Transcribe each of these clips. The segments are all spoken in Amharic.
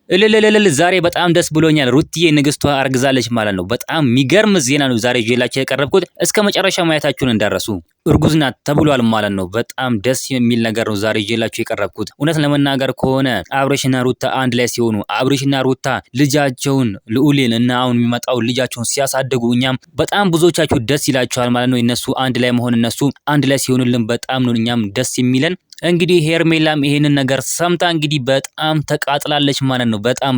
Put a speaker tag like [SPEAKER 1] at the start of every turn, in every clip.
[SPEAKER 1] እልልልልል ዛሬ በጣም ደስ ብሎኛል። ሩትዬ ንግስቷ አርግዛለች ማለት ነው። በጣም የሚገርም ዜና ነው ዛሬ ይዤላችሁ የቀረብኩት። እስከ መጨረሻ ማየታችሁን እንዳረሱ እርጉዝ ናት ተብሏል ማለት ነው። በጣም ደስ የሚል ነገር ነው ዛሬ ይዤላችሁ የቀረብኩት። እውነት ለመናገር ከሆነ አብርሽና ሩታ አንድ ላይ ሲሆኑ አብርሽና ሩታ ልጃቸውን ልዑልን እና አሁን የሚመጣው ልጃቸውን ሲያሳድጉ እኛም በጣም ብዙዎቻችሁ ደስ ይላችኋል ማለት ነው። እነሱ አንድ ላይ መሆን እነሱ አንድ ላይ ሲሆኑልን በጣም ነው እኛም ደስ የሚለን። እንግዲህ ሄርሜላም ይሄንን ነገር ሰምታ እንግዲህ በጣም ተቃጥላለች ማለት ነው። በጣም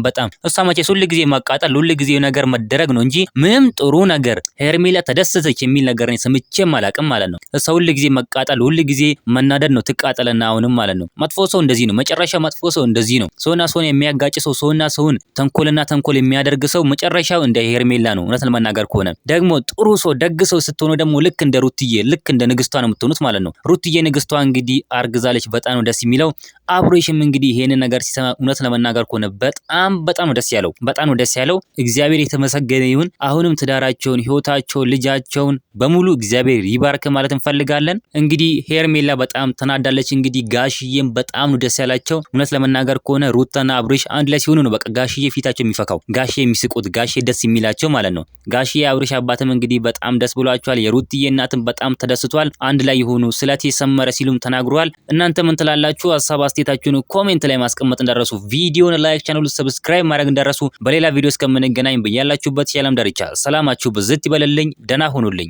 [SPEAKER 1] እሷ መቼስ ሁሉ ጊዜ ማቃጠል ሁሉ ጊዜ ነገር መደረግ ነው እንጂ ምንም ጥሩ ነገር ሄርሜላ ተደሰተች የሚል ነገር ነው ሰምቼም አላቅም ማለት ነው። እሷ ሁሉ ጊዜ መቃጠል ሁሉ ጊዜ መናደድ ነው ትቃጠለና አሁንም ማለት ነው። መጥፎ ሰው እንደዚህ ነው፣ መጨረሻ መጥፎ ሰው እንደዚህ ነው። ሰውና ሰውን የሚያጋጭ ሰው ሰውና ሰውን ተንኮል የሚያደርግ ሰው መጨረሻው እንደ ሄርሜላ ነው። እውነት ለመናገር ከሆነ ደግሞ ጥሩ ሰው ደግ ሰው ስትሆኑ ደግሞ ልክ እንደ ሩትዬ ልክ እንደ ንግስቷ ነው የምትሆኑት ማለት ነው። ሩትዬ ንግስቷ እንግዲህ አርግዛ በጣም ነው ደስ የሚለው። አብርሽም እንግዲህ ይሄንን ነገር ሲሰማ እውነት ለመናገር ከሆነ በጣም ነው ደስ ያለው። እግዚአብሔር የተመሰገነ ይሁን። አሁንም ትዳራቸውን፣ ህይወታቸውን፣ ልጃቸውን በሙሉ እግዚአብሔር ይባርክ ማለት እንፈልጋለን። እንግዲህ ሄርሜላ በጣም ተናዳለች። እንግዲህ ጋሽዬም በጣም ነው ደስ ያላቸው። እውነት ለመናገር ከሆነ ሩታና አብርሽ አንድ ላይ ሲሆኑ ነው በቃ ጋሽዬ ፊታቸው የሚፈካው፣ ጋሽዬ የሚስቁት፣ ጋሽዬ ደስ የሚላቸው ማለት ነው። ጋሽዬ አብርሽ አባትም እንግዲህ በጣም ደስ ብሏቸዋል። የሩትዬ እናትም በጣም ተደስቷል። አንድ ላይ የሆኑ ስለቴ ሰመረ ሲሉም ተናግሯል። እናንተ ምን ትላላችሁ? ሀሳብ አስተያየታችሁን ኮሜንት ላይ ማስቀመጥ እንዳረሱ፣ ቪዲዮን ላይክ፣ ቻናሉን ሰብስክራይብ ማድረግ እንዳረሱ። በሌላ ቪዲዮ እስከምንገናኝ በያላችሁበት የዓለም ዳርቻ ሰላማችሁ ብዝት ይበልልኝ። ደህና ሁኑልኝ።